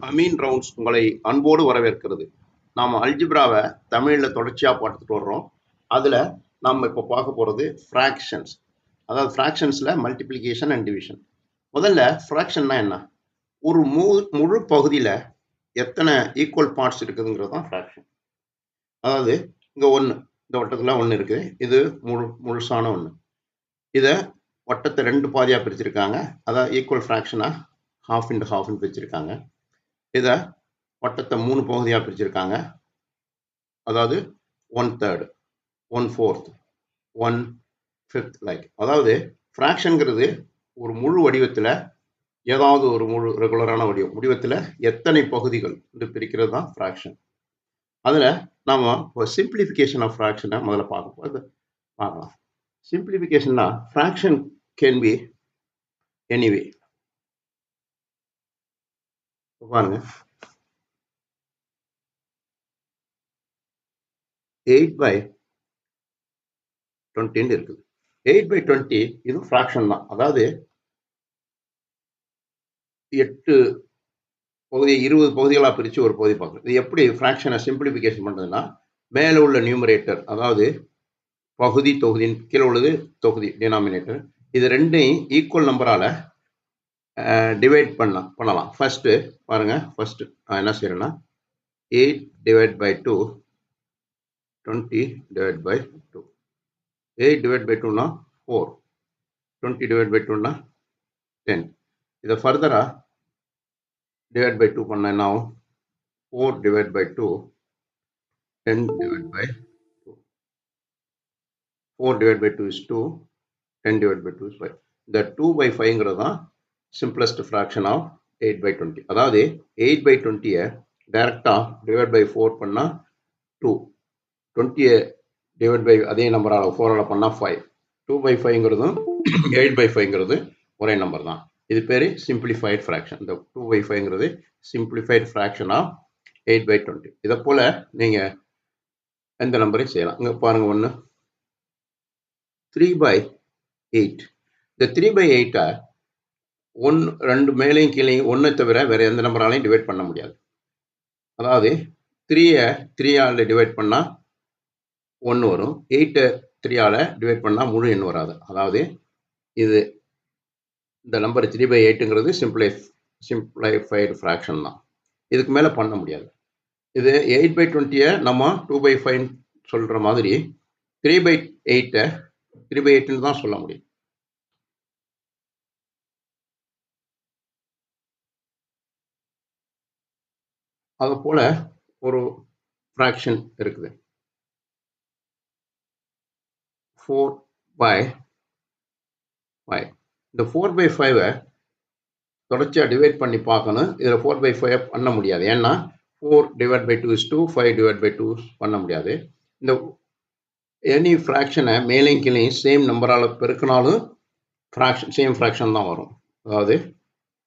Ameen rounds உங்களை அன்போடு வரவேற்கிறது. நாம் அல்ஜிப்ராவை தமிழில் தொடர்ச்சியாக பார்த்துட்டு வர்றோம். அதில் நாம் இப்போ பார்க்க போகிறது ஃப்ராக்ஷன்ஸ். அதாவது ஃப்ராக்ஷன்ஸில் மல்டிப்ளிகேஷன் அண்ட் டிவிஷன். முதல்ல ஃப்ராக்ஷன்னா என்ன? ஒரு முழு பகுதியில் எத்தனை ஈக்குவல் பார்ட்ஸ் இருக்குதுங்கிறது தான் ஃப்ராக்ஷன். அதாவது இங்கே ஒன்று, இந்த வட்டத்தில் ஒன்று இருக்குது, இது முழுசான ஒன்று. இதை வட்டத்தை 2 பாதியாக பிரிச்சிருக்காங்க, அதாவது ஈக்குவல் ஃப்ராக்ஷனாக ஹாஃப் இன்ட்டு ஹாஃப்னு பிரிச்சிருக்காங்க. இதை வட்டத்தை 3 பகுதியாக பிரிச்சிருக்காங்க, அதாவது 1/3, 1/4, 1/5 லைக். அதாவது ஃப்ராக்ஷன்கிறது ஒரு முழு வடிவத்தில், ஏதாவது ஒரு முழு ரெகுலரான வடிவத்தில் எத்தனை பகுதிகள் என்று பிரிக்கிறது தான் ஃப்ராக்ஷன். அதில் நாம் இப்போ சிம்பிளிஃபிகேஷன் ஆஃப் ஃப்ராக்ஷனை முதல்ல பார்க்கலாம். சிம்பிளிஃபிகேஷன்னா ஃப்ராக்ஷன் கேன் பி எனிவே. பாருங்க, 8/20 இருக்குது. 8/20 இது ஃப்ராக்ஷன் தான். அதாவது 8 பகுதியை 20 பகுதிகளாக பிரித்து ஒரு பகுதி பார்க்குறது. இது எப்படி ஃப்ராக்ஷனை சிம்பிளிஃபிகேஷன் பண்ணுறதுன்னா, மேலே உள்ள நியூமரேட்டர், அதாவது பகுதி, தொகுதியின் கீழே உள்ளது தொகுதி, டினாமினேட்டர், இது ரெண்டையும் ஈக்குவல் நம்பரால் டிவைட் பண்ணலாம். ஃபர்ஸ்ட்டு பாருங்கள், ஃபர்ஸ்ட்டு நான் என்ன செய்கிறேன்னா 8/2, 20/2. 8/2னா 4, 20/2னா 10. இதை ஃபர்தராக டிவைட் பை 2 பண்ண என்ன ஆகும்? 4/2, 10/2. 4/2 is 2, 10/2 is 5. இந்த 2/5ங்கிறது தான் சிம்பிளஸ்ட் ஃப்ராக்ஷன் ஆஃப் 8/20. அதாவது 8/20 டைரக்டாக டிவைட் பை 4 பண்ணால் 2, 20 டிவைட் பை அதே நம்பரால் 4ஆல் பண்ணால் 5. 2/5ங்கிறதும் 8/5ங்கிறது ஒரே நம்பர் தான். இது பேர் சிம்பிளிஃபைட் ஃப்ராக்ஷன். இந்த 2/5ங்கிறது சிம்பிளிஃபைட் ஃப்ராக்ஷன் ஆஃப் 8/20. இதை போல் நீங்கள் எந்த நம்பரையும் செய்யலாம். இங்கே பாருங்கள், 1 3/8. இந்த 3/8 2 மேலையும் கீழையும் 1 தவிர வேறு எந்த நம்பராலையும் டிவைட் பண்ண முடியாது. அதாவது 3ஐ 3ஆல் டிவைட் பண்ணால் 1 வரும், 8ஐ 3ஆல் டிவைட் பண்ணால் முழு எண் வராது. அதாவது இது இந்த நம்பர் 3/8ங்கிறது சிம்பிளிஃபைடு ஃப்ராக்ஷன் தான். இதுக்கு மேலே பண்ண முடியாது. இது 8/20 நம்ம 2/5 சொல்கிற மாதிரி 3/8 3/8ன்னு தான் சொல்ல முடியும். அது போல் ஒரு ஃப்ராக்ஷன் இருக்குது, 4/5. இந்த 4/5 தொடர்ச்சியாக டிவைட் பண்ணி பார்க்கணும். இதில் 4/5 பண்ண முடியாது. ஏன்னா 4/2 is 2, 5/2 பண்ண முடியாது. இந்த எனி ஃப்ராக்ஷனை மேலையும் கீழையும் சேம் நம்பரால் பெருக்கினாலும் ஃப்ராக்ஷன் சேம் ஃப்ராக்ஷன் தான் வரும். அதாவது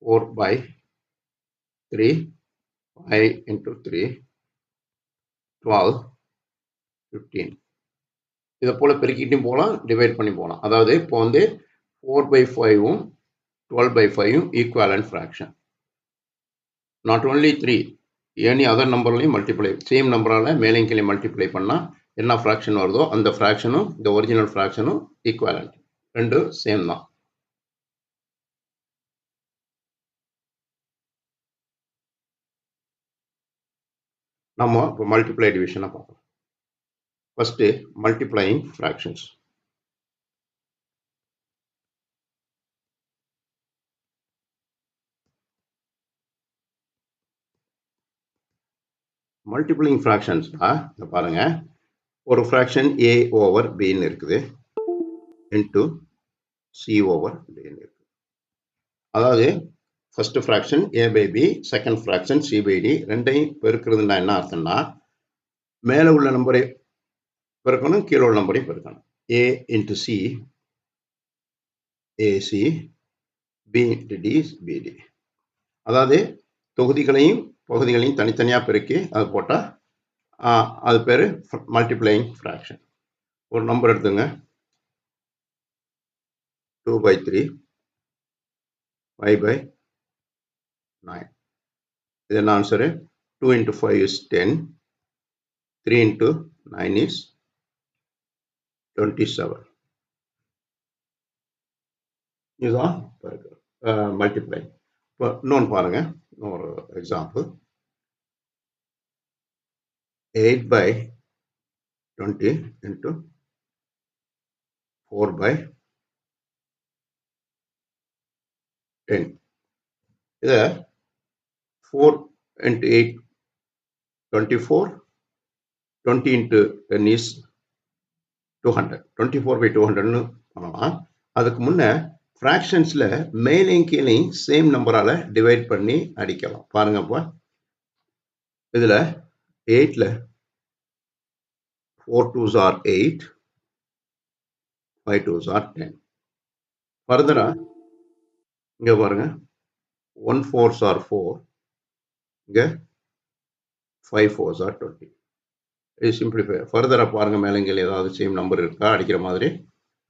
4/3, 5 into 3, 12, 15. இதை போல் பெருக்கிட்டும் போகலாம், டிவைட் பண்ணி போகலாம். அதாவது இப்போ 4/5ம் 12/5ம் equivalent fraction. Not only 3, any other நம்பர்லையும் மல்டிப்ளை, சேம் நம்பரால் மேலையும் கீழே மல்டிப்ளை பண்ணால் என்ன ஃப்ராக்ஷன் வருதோ அந்த ஃப்ராக்ஷனும் இந்த ஒரிஜினல் ஃப்ராக்ஷனும் ஈக்குவலன்ட், ரெண்டும் சேம் தான். நம்ம இப்போ மல்டிப்ளை டிவிஷனை பார்க்கலாம். First multiplying fractions. Multiplying fractions பாருங்க, ஒரு ஃப்ராக்ஷன் a/bன்னு இருக்குது, இன்ட்டு c/d இருக்குது. அதாவது first fraction a/b, second fraction c/d, ரெண்டையும் பெருக்கிறதுனா என்ன அர்த்தம்னா, மேலே உள்ள நம்பரை பெருக்கணும், கீழே உள்ள நம்பரையும் பெருக்கணும். a into c, ac, b into d, bd. அதாவது தொகுதிகளையும் பகுதிகளையும் தனித்தனியாக பெருக்கி அது போட்டால் அது பேர் மல்டிப்ளையிங் ஃப்ராக்ஷன். ஒரு நம்பர் எடுத்துங்க, 2/3, 5/9. Then answer 2 into 5 is 10. 3 into 9 is 27. இதுதான் மல்டிப்ளை. இப்போ இன்னொன்று பாருங்க, இன்னொரு எக்ஸாம்பிள். 8 by 20 into 4 by 10. இதை 4 into 8 24. 20 into 10 is 200. 24 by 200ன்னு பண்ணலாம். அதுக்கு முன்ன ஃப்ராக்ஷன்ஸில் மேலையும் கீழையும் சேம் நம்பரால் டிவைட் பண்ணி அடிக்கலாம். பாருங்க, அப்போ இதில் 8ல் 4 2s are 8, 5 2s are 10. ஃபர்தரா இங்கே பாருங்க, 1 4s are 4, இங்கே 5 4s are 20. இது சிம்பிளிஃபை. ஃபர்தராக பாருங்க, மேலங்கில் ஏதாவது சேம் நம்பர் இருக்கா அடிக்கிற மாதிரி.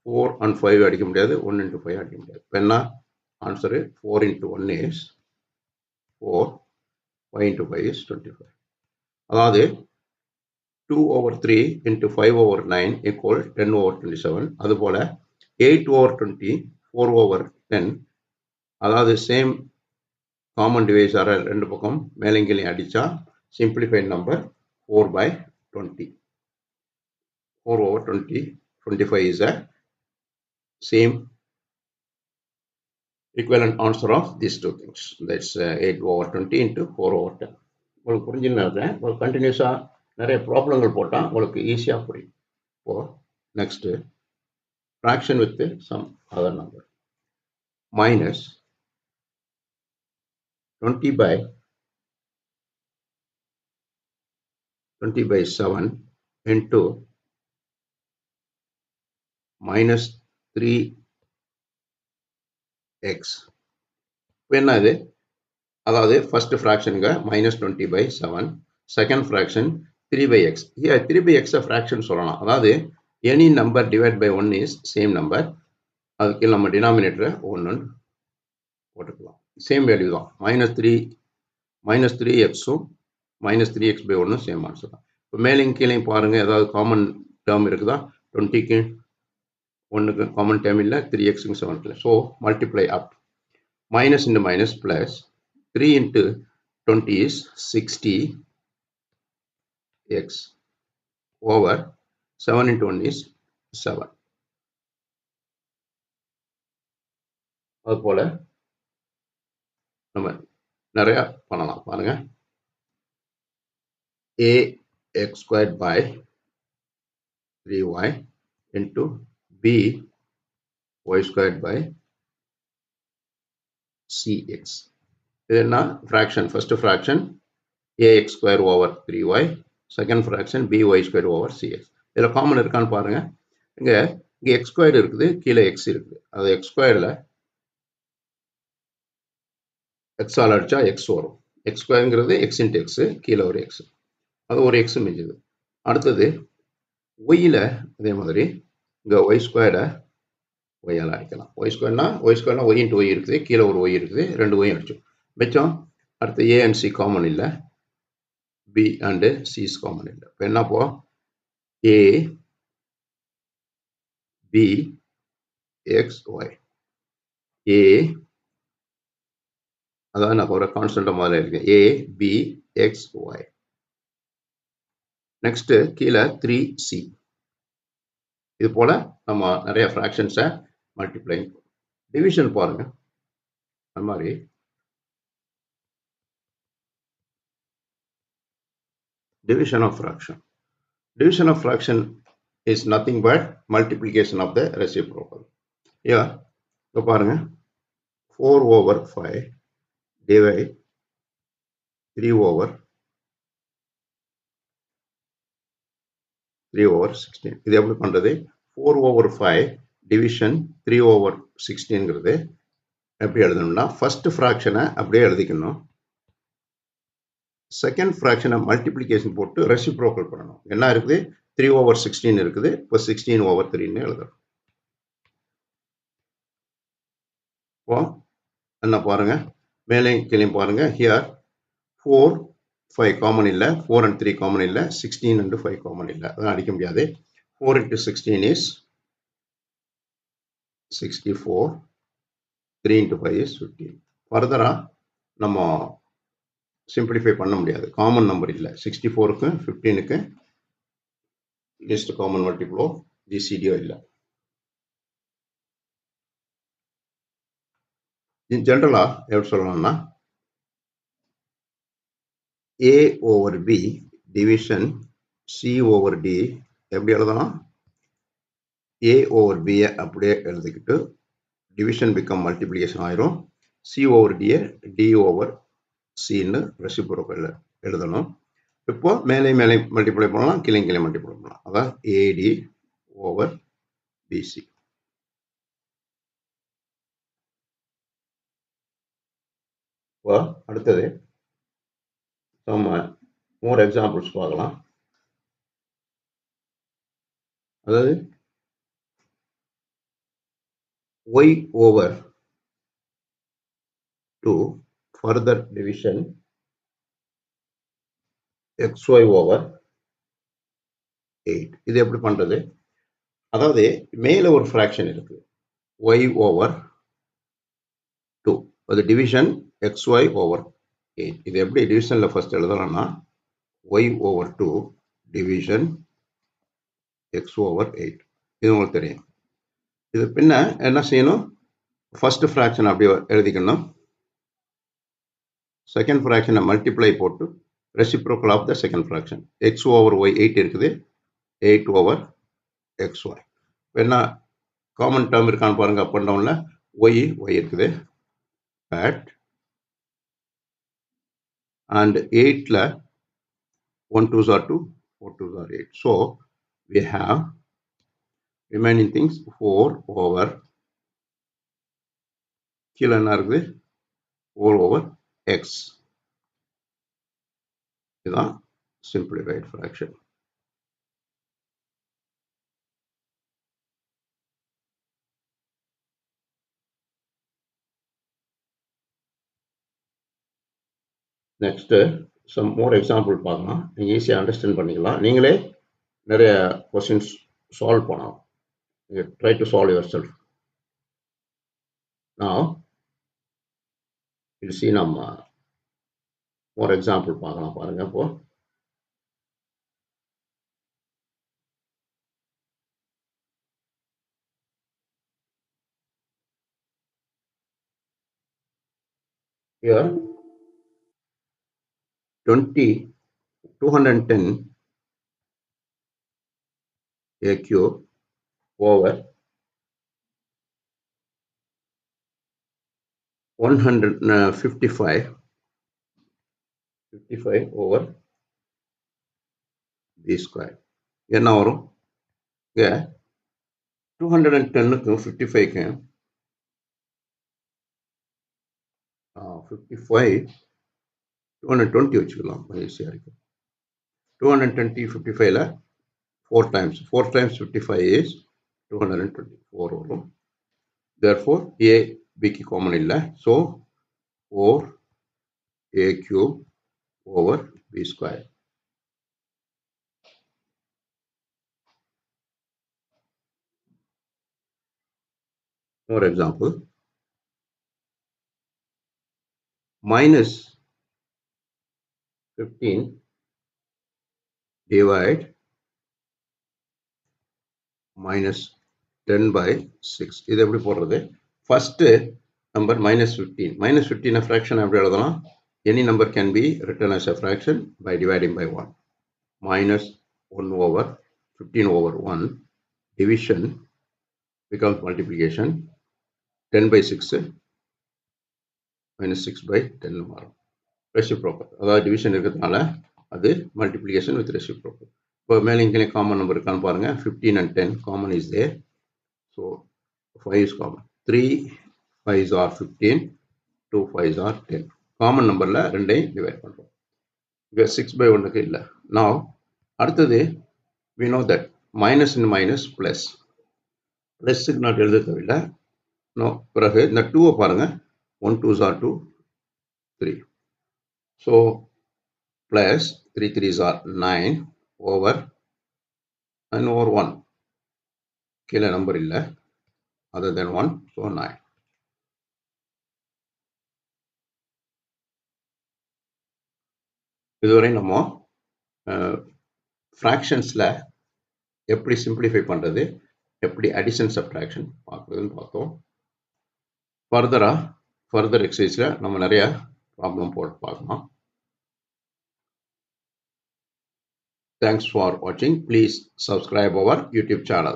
4 and 5 அடிக்க முடியாது, 1 into 5 அடிக்க முடியாது. இப்போ என்ன answer? 4 into 1 is 4, 5 into 5 is 25. அதாவது 2/3 into 5/9 equal 10/27. அதுபோல 8/20, 4/10. அதாவது சேம் காமன் டிவைசரை ரெண்டு பக்கம் மேலங்கிலையும் அடித்தா simplified number 4/20. 4/20, 25 is a same equivalent answer of these two things. That's 8/20 into 4/10. உங்களுக்கு புரிஞ்சுன்னு நினைக்கிறேன். உங்களுக்கு கண்டினியூஸாக நிறைய ப்ராப்ளங்கள் போட்டால் உங்களுக்கு ஈஸியாக புரியும். இப்போ next fraction with some other number. minus 20 by 7 into minus 3x. என்ன இது? அதாவது ஃபர்ஸ்ட் ஃப்ராக்ஷனுங்க minus 20 by 7, second fraction 3 by x. here 3 by x fraction சொல்லலாம். அதாவது any number divide by 1 is same number. அதுக்கு நம்ம டினாமினேட்டரை 1 போட்டுக்கலாம். சேம் வேல்யூ தான். minus 3xும் minus 3x by 1 same answer தான். இப்போ மேலையும் கீழையும் பாருங்க, ஏதாவது காமன் டேர்ம் இருக்குதா? 20க்கு 1க்கு காமன் டேர்ம் இல்லை, 3xக்கு 7க்கு. So multiply up. minus into minus plus 3 into 20 is 60x over 7 into 1 is 7. அதுபோல நம்ம நிறைய பண்ணலாம். பாருங்க, ax squared by 3y into b y squared by cx. இது என்ன fraction? First fraction ax square over 3y, second fraction by square over cx. இதில் common இருக்கான்னு பாருங்க. இங்கே எக்ஸ் ஸ்கொயர் இருக்குது, கீழே எக்ஸ் இருக்குது. அது எக்ஸ் ஸ்கொயரில் எக்ஸால் அடித்தா எக்ஸ் வரும். எக்ஸ் ஸ்கொயருங்கிறது எக்ஸ் இன்ட்டு எக்ஸு, கீழே ஒரு எக்ஸ், அது ஒரு எக்ஸ் மிஞ்சுது. அடுத்தது ஒய்யில் அதே மாதிரி இங்கே ஒய் ஸ்கொயரை ஒய்யால் அடிக்கலாம். ஒய் ஸ்கொயர்னா ஒய் இன்ட்டு ஒய் இருக்குது, கீழே ஒரு ஒய் இருக்குது, ரெண்டு ஒய் அடிச்சோம் மிச்சம். அடுத்து ஏ அண்ட் சி காமன் இல்லை, பி அண்டு சிஸ் காமன் இல்லை. இப்போ என்னப்போ ஏ பி எக்ஸ் ஒய். ஏ அதாவது நான் ஒரு கான்ஸ்டன்ட் மாதிரி இருக்கேன், ஏ பி எக்ஸ் ஒய். நெக்ஸ்ட் கீழே 3c. இது போல நம்ம நிறைய ஃப்ராக்ஷன்ஸை மல்டிப்ளை. டிவிஷன் பாருங்க, அந்த மாதிரி division of fraction. Division of fraction is nothing but multiplication of the reciprocal. Yeah, இப்போ பாருங்க, 4/5 divide 3/16. இது எப்படி பண்றது? 4/5 டிவிஷன் 3/16ங்கிறது எப்படி எழுதணும்னா, ஃபர்ஸ்ட் ஃப்ராக்ஷனை அப்படியே எழுதிக்கணும், செகண்ட் ஃப்ராக்ஷனை மல்டிப்ளிகேஷன் போட்டு ரெசிப்ரோக்கல் பண்ணணும். என்ன இருக்குது? 3/16 இருக்குது, இப்போ 16/3ன்னு எழுதணும். இப்போ என்ன பாருங்க, மேலே கீழே பாருங்க. ஹியர் 4 5 காமன் இல்லை, 4 and 3 காமன் இல்லை, 16 and 5 காமன் இல்லை, அதான் அடிக்க முடியாது. 4 into 16 is 64, 3 into 5 is 15. ஃபர்தரா நம்ம சிம்பிளிஃபை பண்ண முடியாது, காமன் நம்பர் இல்லை. 64க்கு 15க்கு லீஸ்ட் காமன் மல்டிபிளோ ஜிசிடியோ இல்லை. ஜென்ரலா எப்படி சொல்லலாம்னா A over B division C over D எப்படி எழுதலாம்? A over B அப்படியே எழுதிக்கிட்டு division become multiplication ஆயிரும். C over D D over C ன்னு reciprocal எழுதணும். இப்போ மேலே மேலே மல்டிப்ளை பண்ணலாம், கீழே கீழே மல்டிப்ளை பண்ணலாம். அதான் AD over BC. இப்போ அடுத்தது நம்ம more examples பார்க்கலாம். அதாவது y over 2 further division xy over 8. இது எப்படி பண்றது? அதாவது மேல ஒரு fraction இருக்கு, y over 2, அது division xy over 8. இது எப்படி டிவிஷன்ல first எழுதலாம்னா y over 2 division x over 8. இது உங்களுக்கு தெரியும். இது பின்ன என்ன செய்யணும்? ஃபர்ஸ்ட் ஃப்ராக்ஷன் அப்படியே எழுதிக்கணும், செகண்ட் ஃப்ராக்ஷனை மல்டிப்ளை போட்டு reciprocal of the second fraction. x over y 8 இருக்குது, 8 ஓவர் xy. என்ன காமன் டேர்ம் இருக்கான்னு பாருங்க. அப் அண்ட் டவுன்ல y இருக்குது, at and 8ல 1 2s are 2, 4 2s are 8. So we have remaining things 4 over கீழே என்ன இருக்குது 4 over x. இதுதான் simplified fraction. Next some more example பார்க்கலாம், நீங்கள் ஈஸியாக அண்டர்ஸ்டாண்ட் பண்ணிக்கலாம். நீங்களே நிறைய கொஸ்டின்ஸ் சால்வ் பண்ணலாம். Try to solve yourself. நான் இது நம்ம மோர் எக்ஸாம்பிள் பார்க்கலாம் பாருங்க. இப்போ here 210 a cube over 155 over b square என்ன வரும்? 210க்கும் 55க்கும் 55 220 வச்சுக்கலாம், ஈஸியாக இருக்கும். 220 55ல 4 times 55 is 224 வரும். therefore a bக்கு காமன் இல்லை, so 4 a cube over b square. For example, minus 15 divide minus 10 by 6. இது எப்படி போடுறது? ஃபர்ஸ்ட் நம்பர் -15 fraction எப்படி எழுதலாம்? Any number can be written as a fraction by dividing by 1. -1 over 15 over 1 division becomes multiplication. 10 by 6 -6 by 10 மாறும். Reciprocal, அதாவது division இருக்கிறதுனால அது multiplication with reciprocal. இப்போ மேலே இங்கே காமன் நம்பர் இருக்கான்னு பாருங்க. 15 and 10 common is there, so 5 is common. 3 5s are 15, 2 5s are 10. Common நம்பரில் ரெண்டையும் டிவைட் பண்ணுறோம். இங்கே 6 by 1க்கு இல்லை. நான் அடுத்தது we know that minus in minus plus, ப்ளஸ்ஸுக்கு நான் எழுத தேவையில்லை. நோ, பிறகு இந்த 2வை பாருங்க, 1 2s are 2, 3. So plus 3 3s are 9 over 9 over 1. கீழே நம்பர் இல்லை, other than 1, so 9. இதுவரை நம்ம ஃப்ராக்ஷன்ஸில் எப்படி சிம்பிளிஃபை பண்ணுறது, எப்படி அடிஷன் சப்ட்ராக்ஷன் பார்க்குறதுன்னு பார்த்தோம். ஃபர்தர் எக்ஸசைஸில் நம்ம நிறைய ப்ராப்ளம் போட்டு பார்க்கலாம். Thanks for watching. Please subscribe our YouTube channel.